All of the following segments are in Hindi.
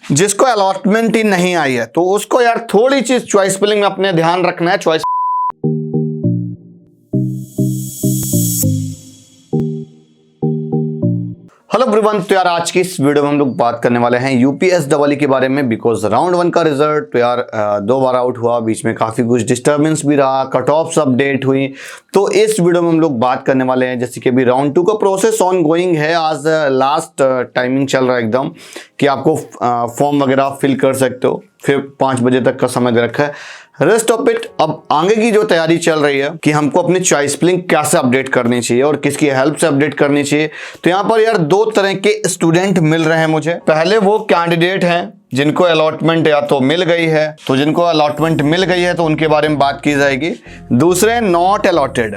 जिसको अलॉटमेंट ही नहीं आई है तो उसको यार थोड़ी चीज चॉइस फिलिंग में अपने ध्यान रखना है। चॉइस हेलो एवरीवन, तो यार आज की इस वीडियो में हम लोग बात करने वाले हैं यूपीएसडब्ल्यूई के बारे में। बिकॉज राउंड 1 का रिजल्ट तो यार 2 बार आउट हुआ, बीच में काफ़ी कुछ डिस्टर्बेंस भी रहा, कट ऑफ्स अपडेट हुई। तो इस वीडियो में हम लोग बात करने वाले हैं जैसे कि अभी राउंड 2 का प्रोसेस ऑन गोइंग है। आज लास्ट टाइमिंग चल रहा है एकदम कि आपको फॉर्म वगैरह फिल कर सकते हो, फिर 5 बजे तक का समय दे रखा है। रेस्ट ऑफ इट अब आगे की जो तैयारी चल रही है कि हमको अपनी चॉइस फिलिंग कैसे अपडेट करनी चाहिए और किसकी हेल्प से अपडेट करनी चाहिए। तो यहाँ पर यार 2 तरह के स्टूडेंट मिल रहे हैं मुझे। पहले वो कैंडिडेट हैं जिनको अलॉटमेंट या तो मिल गई है, तो जिनको अलॉटमेंट मिल गई है तो उनके बारे में बात की जाएगी। दूसरे नॉट अलॉटेड।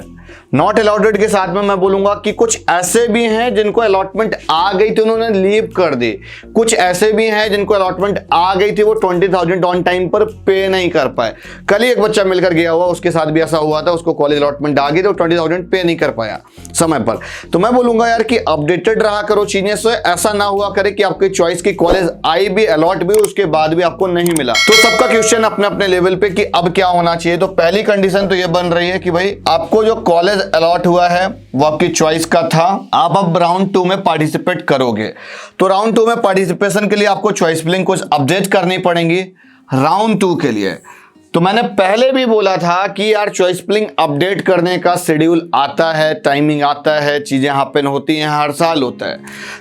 नॉट अलॉटेड के साथ में मैं बोलूंगा कि कुछ ऐसे भी हैं जिनको अलॉटमेंट आ गई थी, उन्होंने लीव कर दी। कुछ ऐसे भी हैं जिनको अलॉटमेंट आ गई थी, वो 20,000 ऑन टाइम पर पे नहीं कर पाए। कल ही एक बच्चा मिलकर गया हुआ, उसके साथ भी ऐसा हुआ था, उसको कॉलेज अलॉटमेंट आ गई थी, 20,000 पे नहीं कर पाया समय पर। तो मैं बोलूंगा यार कि अपडेटेड रहा करो चीजें से, ऐसा ना हुआ करे कि आपकी चॉइस की कॉलेज आई भी, अलॉट भी, उसके बाद भी आपको नहीं मिला। तो सबका क्वेश्चन अपने अपने लेवल पे कि अब क्या होना चाहिए। तो पहली कंडीशन तो ये बन रही है कि भाई आपको जो कॉलेज अलॉट हुआ है वो आपकी चॉइस का था, आप अब राउंड 2 में पार्टिसिपेट करोगे। तो राउंड 2 में पार्टिसिपेशन के लिए आपको चॉइस फिलिंग कुछ अपडेट करनी पड़ेगी राउंड 2 के लिए। तो मैंने पहले भी बोला था कि यार चॉइस फिलिंग अपडेट करने का शेड्यूल आता है, टाइमिंग आता है, चीजें हैपन होती हैं, हर साल होता है।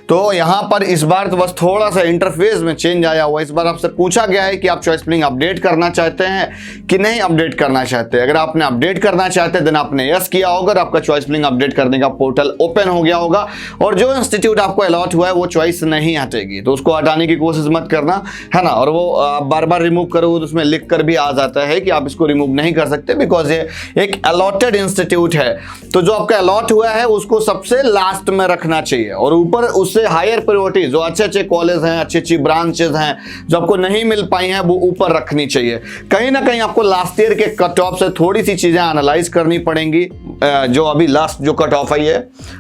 तो यहां पर इस बार तो बस थोड़ा सा इंटरफेस में चेंज आया हुआ। इस बार आपसे पूछा गया है कि आप चॉइस फिलिंग अपडेट करना चाहते हैं कि नहीं अपडेट करना चाहते। अगर आपने अपडेट करना चाहते देन आपने यस किया होगा, आपका चॉइस फिलिंग अपडेट करने का पोर्टल ओपन हो गया होगा और जो इंस्टीट्यूट आपको अलॉट हुआ है वो चॉइस नहीं हटेगी, तो उसको हटाने की कोशिश मत करना, है ना। और वो बार बार रिमूव करोगे तो उसमें लिख कर भी आ जाता है कि आप इसको रिमूव नहीं कर सकते बिकॉज ये एक अलॉटेड इंस्टीट्यूट है। तो जो आपका अलॉट हुआ है उसको सबसे लास्ट में रखना चाहिए और ऊपर उससे हायर प्रायोरिटी जो अच्छे अच्छे कॉलेज हैं, अच्छी अच्छी ब्रांचेस हैं जो आपको नहीं मिल पाई हैं वो ऊपर रखनी चाहिए। कहीं ना कहीं आपको लास्ट ईयर के कट ऑफ से थोड़ी सी चीजें एनालाइज करनी पड़ेंगी। जो अभी लास्ट जो कट ऑफ आई है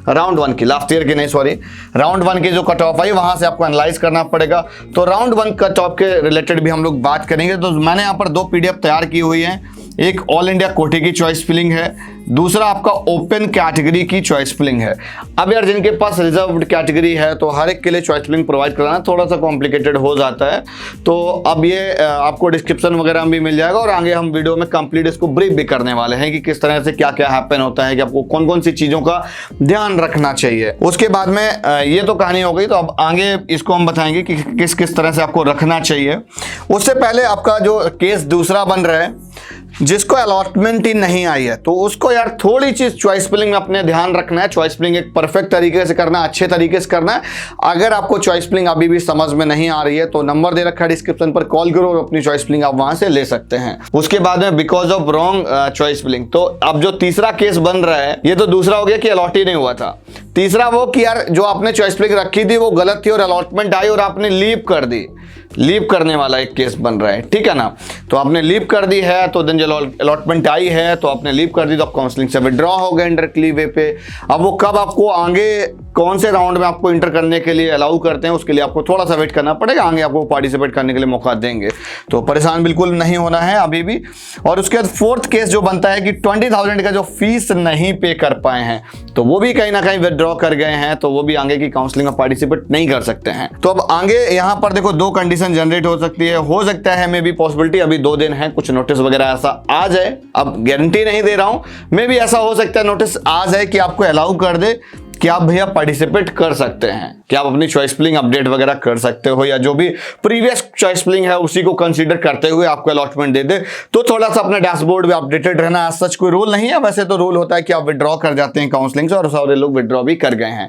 राउंड 1 की, लास्ट ईयर की नहीं सॉरी, राउंड 1 की जो कट ऑफ आई वहां से आपको एनालाइज करना पड़ेगा। तो राउंड 1 कट ऑफ के रिलेटेड भी हम लोग बात करेंगे। तो मैंने यहाँ पर 2 पीडीएफ तैयार की हुई है। एक ऑल इंडिया कोटे की चॉइस फिलिंग है, दूसरा आपका ओपन कैटेगरी की चॉइस फिलिंग है। अब यार जिनके पास रिजर्व्ड कैटेगरी है तो हर एक के लिए चॉइस फिलिंग प्रोवाइड कराना थोड़ा सा कॉम्प्लिकेटेड हो जाता है। तो अब ये आपको डिस्क्रिप्शन वगैरह में भी मिल जाएगा और आगे हम वीडियो में कंप्लीट इसको ब्रीफ भी करने वाले हैं कि किस तरह से क्या क्या हैपन होता है, कि आपको कौन कौन सी चीज़ों का ध्यान रखना चाहिए। उसके बाद में ये तो कहानी हो गई, तो अब आगे इसको हम बताएंगे कि किस किस तरह से आपको रखना चाहिए। उससे पहले आपका जो केस दूसरा बन रहा है जिसको अलॉटमेंट ही नहीं आई है तो उसको यार थोड़ी चीज चॉइस फिलिंग में अपने ध्यान रखना है। चॉइस फिलिंग एक परफेक्ट तरीके से करना है, अच्छे तरीके से करना है। अगर आपको चॉइस फिलिंग अभी भी समझ में नहीं आ रही है तो नंबर दे रखा है डिस्क्रिप्शन पर, कॉल करो और अपनी चॉइस फिलिंग आप वहां से ले सकते हैं। उसके बाद में because of wrong choice filling, तो अब जो तीसरा केस बन रहा है, ये तो दूसरा हो गया कि अलॉट ही नहीं हुआ था। तीसरा वो कि यार जो आपने चॉइस फिलिंग रखी थी वो गलत थी और अलॉटमेंट आई और आपने लीव कर दी। लीव करने वाला एक केस बन रहा है, ठीक है ना। तो आपने लीव कर दी है तो देन जो अलॉटमेंट आई है तो आपने लीव कर दी तो आप काउंसलिंग से विड्रॉ हो गए डायरेक्टली वे पे। अब वो कब आपको आगे कौन से राउंड में आपको इंटर करने के लिए अलाउ करते हैं उसके लिए आपको थोड़ा सा वेट करना पड़ेगा, आगे आपको पार्टिसिपेट करने के लिए मौका देंगे। तो परेशान बिल्कुल नहीं होना है अभी भी। और उसके बाद 4th केस जो बनता है कि 20,000 का जो फीस नहीं पे कर पाए हैं तो वो भी कहीं ना कहीं विड्रॉ कर गए हैं, तो वो भी आगे की काउंसलिंग में पार्टिसिपेट नहीं कर सकते हैं। तो अब आगे यहाँ पर देखो 2 कंडीशन जनरेट हो सकती है। हो सकता है मे बी पॉसिबिलिटी अभी 2 दिन है, कुछ नोटिस वगैरह ऐसा आ जाए, अब गारंटी नहीं दे रहा हूं, मे बी ऐसा हो सकता है नोटिस आ जाए कि आपको अलाउ कर दे कि आप भैया पार्टिसिपेट कर सकते हैं, कि आप अपनी चॉइस फिलिंग अपडेट वगैरह कर सकते हो, या जो भी प्रीवियस चॉइस फिलिंग है उसी को कंसीडर करते हुए आपको अलॉटमेंट दे दे। तो थोड़ा सा अपने डैशबोर्ड में अपडेटेड रहना। सच कोई रूल नहीं है, वैसे तो रूल होता है कि आप विड्रॉ कर जाते हैं काउंसलिंग से और सारे लोग विड्रॉ भी कर गए हैं।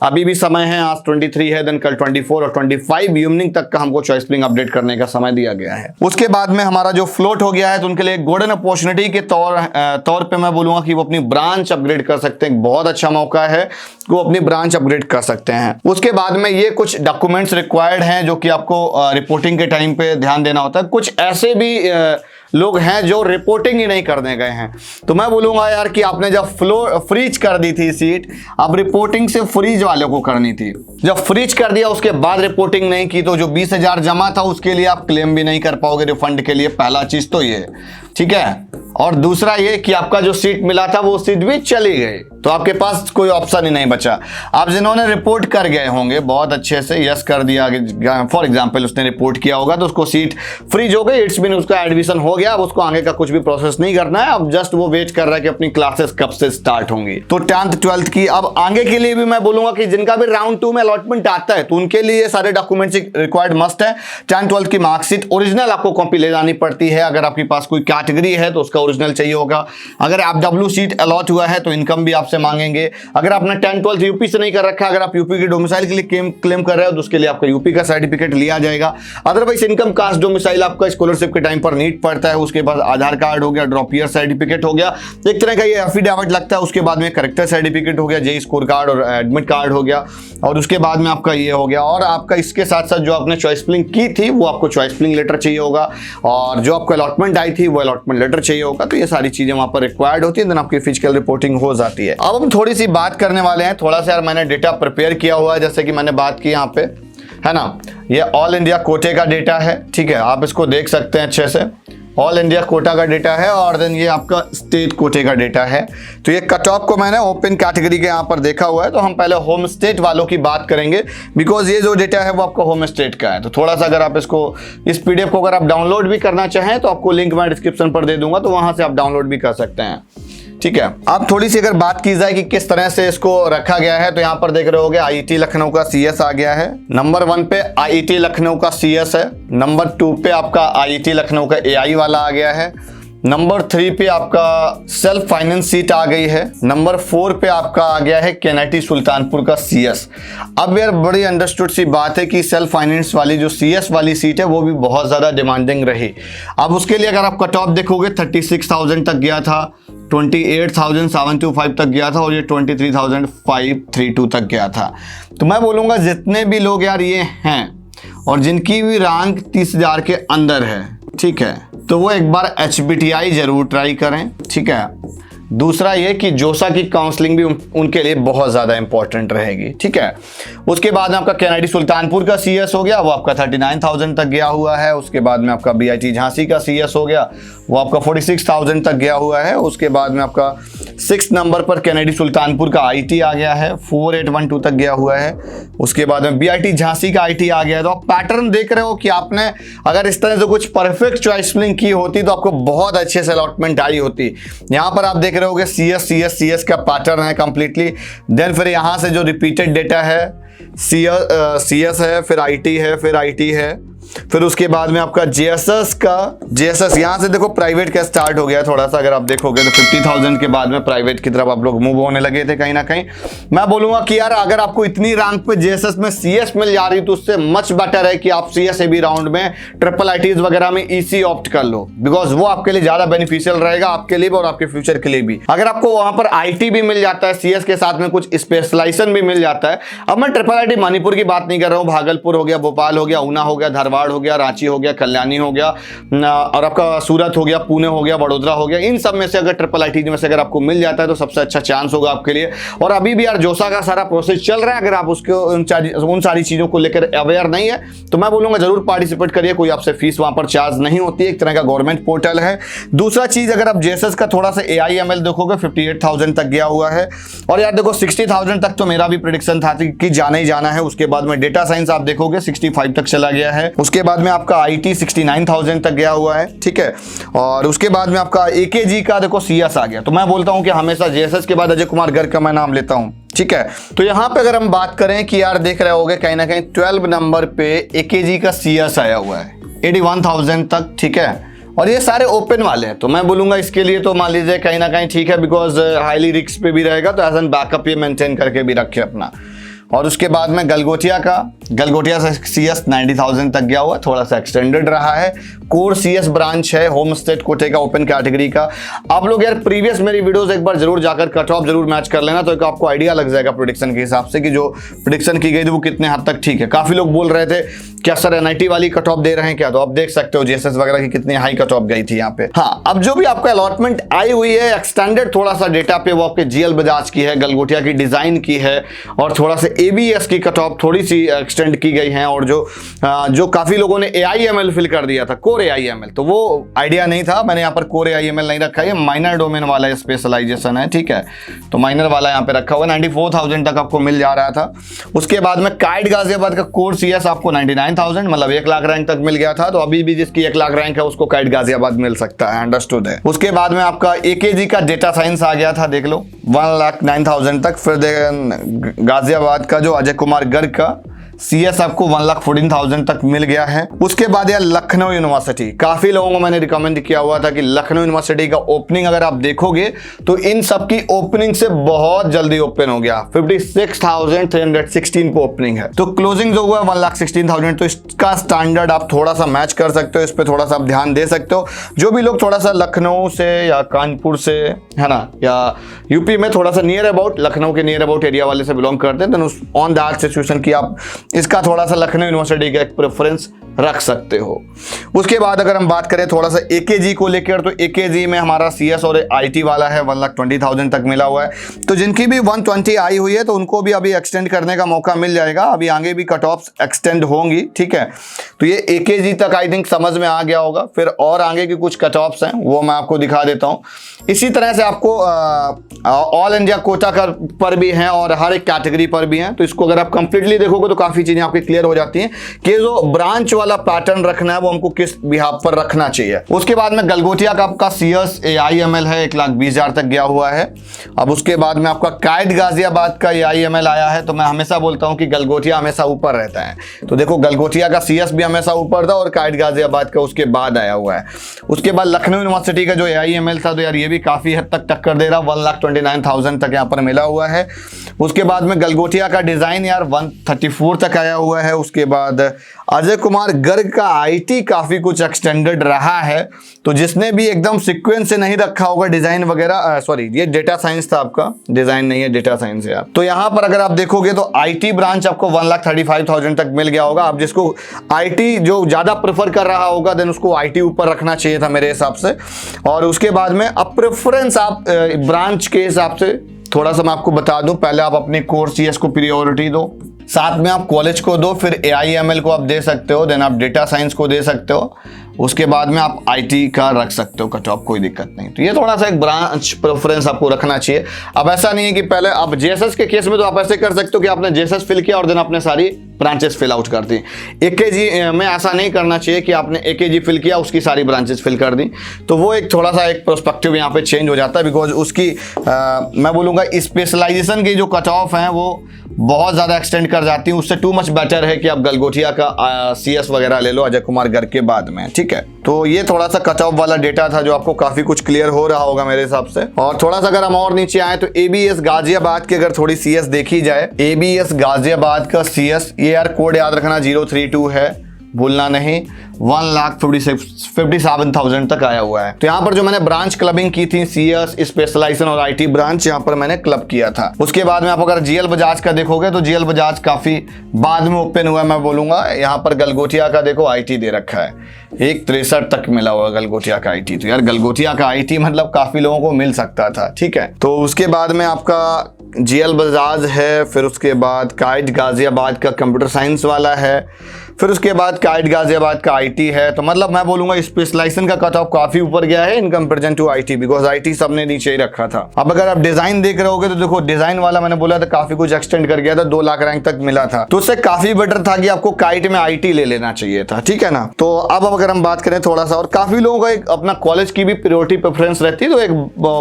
अभी भी समय है, आज 23 है, देन कल 24 और 25 इवनिंग तक का हमको चॉइस फिलिंग अपडेट करने का समय दिया गया है। उसके बाद में हमारा जो फ्लोट हो गया है तो उनके लिए गोल्डन अपॉर्चुनिटी के तौर पे मैं बोलूंगा कि वो अपनी ब्रांच अपग्रेड कर सकते हैं। बहुत अच्छा मौका है, वो अपनी ब्रांच अपग्रेड कर सकते हैं। उसके बाद में ये कुछ डॉक्यूमेंट्स रिक्वायर्ड हैं जो कि आपको रिपोर्टिंग के टाइम पे ध्यान देना होता है। कुछ ऐसे भी लोग हैं जो रिपोर्टिंग ही नहीं करने गए हैं। तो मैं बोलूँगा यार कि आपने जब फ्रीज कर दी थी सीट, अब रिपोर्टिंग से फ्रीज वालों को करनी थी। जब फ्रीज कर दिया उसके बाद रिपोर्टिंग नहीं की तो जो 20,000 जमा था उसके लिए आप क्लेम भी नहीं कर पाओगे रिफंड के लिए। पहला चीज तो ये, ठीक है। और दूसरा ये कि आपका जो सीट मिला था वो सीट भी चली गई, तो आपके पास कोई ऑप्शन ही नहीं बचा। आप जिन्होंने रिपोर्ट कर गए होंगे बहुत अच्छे से, यस कर दिया, फॉर एग्जांपल उसने रिपोर्ट किया होगा तो उसको सीट फ्रीज हो गई, इट्स मीन उसका एडमिशन हो गया, अब उसको आगे का कुछ भी प्रोसेस नहीं करना है। अब जस्ट वो वेट कर रहा है कि अपनी क्लासेस कब से स्टार्ट होंगी। तो 10th 12th की अब आगे के लिए भी मैं बोलूंगा कि जिनका भी राउंड 2 में अलॉटमेंट आता है तो उनके लिए सारे डॉक्यूमेंट्स रिक्वायर्ड मस्ट है। 10th 12th की मार्कशीट ओरिजिनल आपको कॉपी ले जानी पड़ती है। अगर आपके पास कोई कैटेगरी है तो उसका ओरिजिनल चाहिए होगा। अगर आप डब्ल्यू सीट अलॉट हुआ है तो इनकम भी आपसे मांगेंगे। अगर आपने 10th 12th यूपी से नहीं कर रखा, अगर आप यूपी के डोमिसाइल के लिए क्लेम कर रहे हो तो उसके लिए आपका यूपी का सर्टिफिकेट लिया जाएगा। अदरवाइज इनकम कास्ट डोमिसाइल आपका स्कॉलरशिप के टाइम पर नीड पड़ता है। उसके बाद आधार कार्ड हो गया, ड्रॉप ईयर सर्टिफिकेट हो गया, एक तरह का ये एफिडेविट लगता है। उसके बाद में करेक्टर सर्टिफिकेट हो गया, जेई स्कोर कार्ड और एडमिट कार्ड हो गया, और उसके बाद में आपका ये हो गया। और आपका इसके साथ साथ जो आपने चॉइस फिलिंग की थी वो आपको चॉइस फिलिंग लेटर चाहिए होगा, और जो आपको अलॉटमेंट आई थी वो अलॉटमेंट लेटर चाहिए होगा। तो ये सारी चीजें वहां पर रिक्वायर्ड होती है, देन आपकी फिजिकल रिपोर्टिंग हो जाती है। अब हम थोड़ी सी बात करने वाले हैं, थोड़ा सा यार मैंने डेटा प्रिपेयर किया हुआ है, जैसे कि मैंने बात की यहाँ पे, है ना, ये ऑल इंडिया कोटे का डेटा है, ठीक है, आप इसको देख सकते हैं अच्छे से। ऑल इंडिया कोटा का डेटा है और देन ये आपका स्टेट कोटे का डेटा है। तो ये कट ऑफ को मैंने ओपन कैटेगरी के यहाँ पर देखा हुआ है। तो हम पहले होम स्टेट वालों की बात करेंगे, बिकॉज ये जो डेटा है वो आपका होम स्टेट का है। तो थोड़ा सा अगर आप इसको, इस पीडीएफ को अगर आप डाउनलोड भी करना चाहें तो आपको लिंक मैं डिस्क्रिप्शन पर दे दूंगा, तो वहां से आप डाउनलोड भी कर सकते हैं, ठीक है। अब थोड़ी सी अगर बात की जाए कि किस तरह से इसको रखा गया है, तो यहाँ पर देख रहे होगे आईआईटी लखनऊ का सीएस आ गया है। नंबर 1 पे आईआईटी लखनऊ का सीएस है। नंबर 2 पे आपका आईआईटी लखनऊ का एआई वाला आ गया है। नंबर 3 पे आपका सेल्फ फाइनेंस सीट आ गई है। नंबर 4 पे आपका आ गया है केएनआईटी सुल्तानपुर का सीएस। अब यार बड़ी अंडरस्टूड सी बात है कि सेल्फ फाइनेंस वाली जो सीएस वाली सीट है वो भी बहुत ज़्यादा डिमांडिंग रही। अब उसके लिए अगर आप कट ऑफ देखोगे 36,000 तक गया था, 28,725 तक गया था, और ये 23,532 तक गया था। तो मैं बोलूँगा जितने भी लोग यार ये हैं और जिनकी भी रैंक 30,000 के अंदर है, ठीक है, तो वो एक बार HBTI जरूर ट्राई करें, ठीक है। दूसरा ये कि जोसा की काउंसलिंग भी उनके लिए बहुत ज़्यादा इंपॉर्टेंट रहेगी, ठीक है। उसके बाद में आपका केएनआईटी सुल्तानपुर का सीएस हो गया, वो आपका 39,000 तक गया हुआ है। उसके बाद में आपका बीआईटी झांसी का सीएस हो गया, वो आपका 46,000 तक गया हुआ है। उसके बाद में आपका 6 नंबर पर केएनआईटी सुल्तानपुर का आईटी आ गया है, 4812 तक गया हुआ है। उसके बाद में बीआईटी झांसी का आईटी आ गया है। तो आप पैटर्न देख रहे हो कि आपने अगर इस तरह से कुछ परफेक्ट चॉइस फिलिंग की होती तो आपको बहुत अच्छे से अलॉटमेंट आई होती। यहाँ पर आप देख रहे होगे सीएस का पैटर्न है कंप्लीटली। देन फिर यहाँ से जो रिपीटेड डेटा है सीएस है, फिर आईटी है, फिर आईटी है, फिर उसके बाद में आपका जेएसएस यहाँ से देखो प्राइवेट का स्टार्ट हो गया थोड़ा सा। अगर आप देखोगे तो 50,000 के बाद में प्राइवेट की तरफ आप लोग मूव होने लगे थे कहीं ना कहीं। मैं बोलूंगा कि यार अगर आपको इतनी रैंक पे जेएसएस में सीएस मिल जा रही तो उससे मच बेटर है कि आप सीएस भी राउंड में ट्रिपल आईटीज वगैरह में ईसी ऑप्ट कर लो, बिकॉज वो आपके लिए ज्यादा बेनिफिशियल रहेगा, आपके लिए भी और आपके फ्यूचर के लिए भी। अगर आपको वहां पर आईटी भी मिल जाता है, सीएस के साथ में कुछ स्पेशलाइजेशन भी मिल जाता है। अब मैं ट्रिपल आईटी मणिपुर की बात नहीं कर रहा हूँ, भागलपुर हो गया, भोपाल हो गया, ऊना हो गया, धारवाड़ हो गया, रांची हो गया, कल्याणी हो गया, और आपका सूरत हो गया, पुणे हो गया, वडोदरा हो गया, इन सब में से अगर ट्रिपल आईटी में से अगर आपको मिल जाता है तो सबसे अच्छा चांस होगा आपके लिए। और अभी भी यार जोसा का सारा प्रोसेस चल रहा है, अगर आप उसके उन सारी चीजों को लेकर अवेयर नहीं है तो मैं बोलूंगा जरूर पार्टिसिपेट करिए। कोई आपसे फीस वहां पर चार्ज नहीं होती है, एक तरह का गवर्नमेंट पोर्टल है। दूसरा चीज, अगर आप जेएसएस का थोड़ा सा AIML देखोगे 58,000 तक गया हुआ है। और यार देखो 60,000 तक तो मेरा भी प्रेडिक्शन था कि जाना ही जाना है। उसके बाद में डेटा साइंस आप देखोगे 65 तक चला गया है। उसके बाद में आपका आईटी 69,000 तक गया हुआ है, ठीक है। और उसके बाद में आपका AKG का देखो सीएस आ गया। तो मैं बोलता हूं कि हमेशा जेएसएस के बाद अजय कुमार गर्ग का मैं नाम लेता हूं, ठीक है। तो यहां पे अगर हम बात करें कि यार देख रहे होगे कहीं ना कहीं 12 नंबर पे AKG का सीएस आया हुआ है 81,000 तक, ठीक है। और ये सारे ओपन वाले हैं, तो मैं बोलूंगा इसके लिए तो मान लीजिए कहीं ना कहीं ठीक है, बिकॉज हाईली रिस्क पे भी रहेगा, तो एज एन बैकअप ये मेंटेन करके भी रखे अपना। और उसके बाद में गलगोटिया से CS 90,000 तक गया हुआ, थोड़ा सा एक्सटेंडेड रहा है। कोर CS ब्रांच है होम स्टेट कोटे का, ओपन कैटेगरी का। आप लोग यार प्रीवियस मेरी वीडियोस एक बार जरूर जाकर कट ऑफ जरूर मैच कर लेना, तो एक आपको आइडिया लग जाएगा प्रेडिक्शन के हिसाब से कि जो प्रेडिक्शन की गई थी वो कितने हद तक ठीक है। काफी लोग बोल रहे थे क्या सर NIT वाली कट ऑफ दे रहे हैं क्या, तो आप देख सकते हो JSS वगैरह की कितनी हाई कट ऑफ गई थी यहाँ पे। हाँ, अब जो भी आपका अलॉटमेंट आई हुई है एक्सटेंडेड थोड़ा सा डेटा पे, वो आपके GL बजाज की है, गलगोटिया की डिजाइन की है, और थोड़ा सा ABS की कट ऑफ थोड़ी सी एक्सटेंड की गई है। और जो काफी लोगों ने AIML फिल कर दिया था, कोर AIML, तो वो आइडिया नहीं था, मैंने यहाँ पर कोर AIML नहीं रखा है, माइनर डोमेन वाला स्पेशलाइजेशन है, ठीक है, तो माइनर वाला यहाँ पे रखा हुआ। 94,000 तक आपको मिल जा रहा था। उसके बाद में काइट गाजियाबाद का कोर CS आपको 99,000 मतलब 1 लाख रैंक तक मिल गया था, तो अभी भी जिसकी 1 लाख रैंक है उसको काइट गाजियाबाद मिल सकता है, अंडरस्टूड है। उसके बाद में आपका AKG का डेटा साइंस आ गया था, देख लो 1,09,000 तक। फिर गाजियाबाद का जो अजय कुमार गर्ग का CS आपको 1,14,000 तक मिल गया है। उसके बाद यार लखनऊ यूनिवर्सिटी, काफी लोगों को मैंने रिकमेंड किया हुआ था कि लखनऊ यूनिवर्सिटी का ओपनिंग अगर आप देखोगे तो इन सब की ओपनिंग से बहुत जल्दी ओपन हो गया, 56,316 पे ओपनिंग है, तो क्लोजिंग जो हुआ 1,16,000, तो इसका स्टैंडर्ड आप थोड़ा सा मैच कर सकते हो, इस पर थोड़ा सा आप ध्यान दे सकते हो। जो भी लोग थोड़ा सा लखनऊ से या कानपुर से है ना, या यूपी में थोड़ा सा नियर अबाउट, लखनऊ के नियर अबाउट एरिया वाले से बिलोंग करते हैं, तो ऑन दैट सिचुएशन की आप इसका थोड़ा सा लखनऊ यूनिवर्सिटी का एक प्रेफरेंस रख सकते हो। उसके बाद अगर हम बात करें थोड़ा सा AKG को लेकर, तो AKG में हमारा CS और IT वाला है 1,20,000 तक मिला हुआ है, तो जिनकी भी 120 आई हुई है तो उनको भी अभी एक्सटेंड करने का मौका मिल जाएगा, अभी आगे भी कट ऑफ्स एक्सटेंड होंगी, ठीक है। तो ये AKG तक आई थिंक समझ में आ गया होगा। फिर और आगे की कुछ कट ऑफ्स हैं वो मैं आपको दिखा देता हूँ। इसी तरह से आपको ऑल इंडिया कोटा पर भी हैं और हर एक कैटेगरी पर भी हैं, तो इसको अगर आप कंप्लीटली देखोगे तो काफी चीजें आपकी क्लियर हो जाती हैं कि जो ब्रांच वाला पैटर्न रखना है वो हमको किस बिहाफ पर रखना चाहिए। उसके बाद में गलगोटिया का आपका CS AIML है 1,20,000 तक गया हुआ है। अब उसके बाद में आपका काइट गाजियाबाद का AIML आया है, तो मैं हमेशा बोलता हूं कि गलगोटिया हमेशा ऊपर रहता है, तो देखो गलगोटिया का CS भी हमेशा ऊपर था और काइट गाजियाबाद का उसके बाद आया हुआ है। उसके बाद लखनऊ यूनिवर्सिटी का जो AIML था, तो यार ये भी काफी हद तक टक्कर दे रहा, 1,29,000 तक यहाँ पर मिला हुआ है। उसके बाद में गलगोटिया का डिजाइन यार 134 तक आया हुआ है। उसके बाद अजय कुमार गर्ग का IT काफी कुछ एक्सटेंडेड रहा है, तो जिसने भी एकदम सीक्वेंस से नहीं रखा होगा डिजाइन वगैरह, सॉरी ये डेटा साइंस था आपका, डिजाइन नहीं है डेटा साइंस है, तो यहाँ पर अगर आप देखोगे तो IT ब्रांच आपको 1,35,000 तक मिल गया होगा। अब जिसको IT जो ज्यादा प्रेफर कर रहा होगा देन उसको IT ऊपर रखना चाहिए था मेरे हिसाब से। और उसके बाद में अब प्रेफरेंस आप ब्रांच के हिसाब से थोड़ा सा मैं आपको बता दूं, पहले आप अपने कोर CS को प्रायोरिटी दो, साथ में आप कॉलेज को दो, फिर AIML को आप दे सकते हो, देन आप डेटा साइंस को दे सकते हो, उसके बाद में आप IT का रख सकते हो कट ऑफ, कोई दिक्कत नहीं। तो ये थोड़ा सा एक ब्रांच प्रेफरेंस आपको रखना चाहिए। अब ऐसा नहीं है कि पहले आप JSS के केस में तो आप ऐसे कर सकते हो कि आपने JSS फिल किया और देन आपने सारी ब्रांचेस फिल आउट कर दी। AKG में ऐसा नहीं करना चाहिए कि आपने AKG फिल किया उसकी सारी ब्रांचेस फिल कर दी, तो वो एक थोड़ा सा एक पर्सपेक्टिव यहाँ पे चेंज हो जाता है, बिकॉज उसकी मैं बोलूँगा स्पेशलाइजेशन की जो कट ऑफ है वो बहुत ज़्यादा एक्सटेंड कर जाती है। उससे टू मच बेटर है कि आप गलगोटिया का CS वगैरह ले लो अजय कुमार गर्ग के बाद में, ठीक है। तो ये थोड़ा सा कट ऑफ वाला डेटा था जो आपको काफी कुछ क्लियर हो रहा होगा मेरे हिसाब से। और थोड़ा सा अगर हम और नीचे आए तो ABS गाजियाबाद की अगर थोड़ी CS देखी जाए, ABS गाजियाबाद का CS ये यार कोड याद रखना 032 है, भूलना नहीं, 1,57,000 तक आया हुआ है। तो यहाँ पर जो मैंने ब्रांच क्लबिंग की थी CS स्पेशलाइजेशन और IT ब्रांच यहाँ पर मैंने क्लब किया था। उसके बाद में आप अगर GL बजाज का देखोगे तो GL बजाज काफी बाद में ओपन हुआ, मैं बोलूंगा। यहाँ पर गलगोटिया का देखो IT दे रखा है, 1,63 तक मिला हुआ गलगोटिया का IT। तो यार गलगोटिया का IT मतलब काफी लोगों को मिल सकता था, ठीक है। तो उसके बाद में आपका GL बजाज है, फिर उसके बाद काइट गाजियाबाद का कंप्यूटर साइंस वाला है, फिर उसके बाद काइट गाजियाबाद का IT है। तो मतलब मैं बोलूंगा स्पेशलाइजेशन का कट ऑफ काफी ऊपर गया है in comparison to IT, because IT सबने नीचे ही रखा था। अब अगर आप डिजाइन देख रहे होगे तो देखो डिजाइन वाला मैंने बोला था काफी कुछ एक्सटेंड कर गया था, 2 लाख रैंक तक मिला था, तो उससे काफी बेटर था कि आपको काइट में IT ले लेना चाहिए था, ठीक है ना। तो अब अगर हम बात करें थोड़ा सा, और काफी लोगों का एक अपना कॉलेज की भी प्रायोरिटी प्रेफरेंस रहती है, तो एक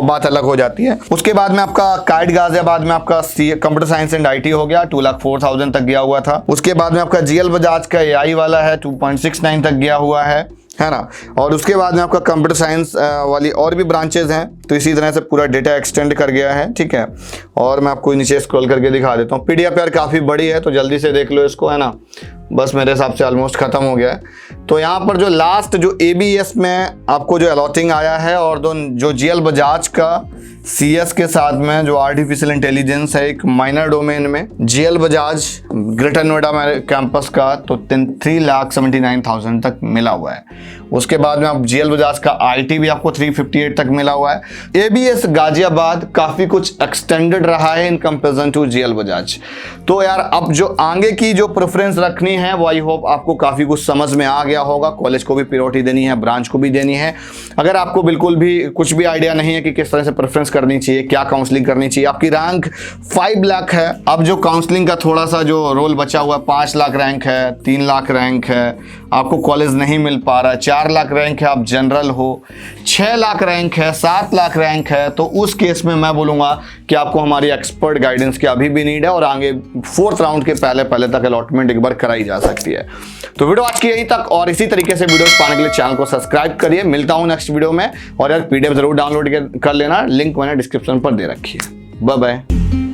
बात अलग हो जाती है। उसके बाद में आपका काइट गाजियाबाद में आपका कंप्यूटर साइंस एंड IT हो गया, 2,04,000 तक गया हुआ था। उसके बाद में आपका GL बजाज का AI वाला है, 2.69 तक गया हुआ है ना। और उसके बाद में आपका कंप्यूटर साइंस वाली और भी ब्रांचेज हैं, तो इसी तरह से पूरा डेटा एक्सटेंड कर गया है, ठीक है। और मैं आपको नीचे स्क्रॉल करके दिखा देता हूँ। PDF यार काफ़ी बड़ी है तो जल्दी से देख लो इसको, है ना। बस मेरे हिसाब से ऑलमोस्ट ख़त्म हो गया है। तो यहाँ पर जो लास्ट जो ABS में आपको जो अलॉटिंग आया है और जो GL बजाज का CS के साथ में जो आर्टिफिशियल इंटेलिजेंस है एक माइनर डोमेन में GL Bajaj greater Noida campus का, तो 3,79,000 तक मिला हुआ है। उसके बाद में आप GL बजाज का IT भी आपको 358 तक मिला हुआ है। ABS गाजियाबाद काफ़ी कुछ एक्सटेंडेड रहा है in comparison to GL Bajaj. तो यार अब जो आगे की जो प्रेफरेंस रखनी है वो आई होप आपको काफ़ी कुछ समझ में आ गया होगा। कॉलेज को भी प्रायोरिटी देनी है, ब्रांच को भी देनी है। अगर आपको बिल्कुल भी कुछ भी आइडिया नहीं है कि किस तरह से प्रेफरेंस करनी चाहिए, क्या काउंसलिंग करनी चाहिए, आपकी रैंक 5 लाख है, अब जो काउंसलिंग का थोड़ा सा जो रोल बचा हुआ है, 5 लाख रैंक है, 3 लाख रैंक है, आपको कॉलेज नहीं मिल पा रहा है, 4 लाख रैंक है, आप जनरल हो, 6 लाख रैंक है, 7 लाख रैंक है, तो उस केस में मैं बोलूँगा कि आपको हमारी एक्सपर्ट गाइडेंस की अभी भी नीड है और आगे 4th राउंड के पहले तक अलॉटमेंट एक बार कराई जा सकती है। तो वीडियो आज की यहीं तक, और इसी तरीके से वीडियोस पाने के लिए चैनल को सब्सक्राइब करिए। मिलता हूँ नेक्स्ट वीडियो में, और यार PDF जरूर डाउनलोड कर लेना, लिंक मैंने डिस्क्रिप्शन पर दे रखी है। Bye bye.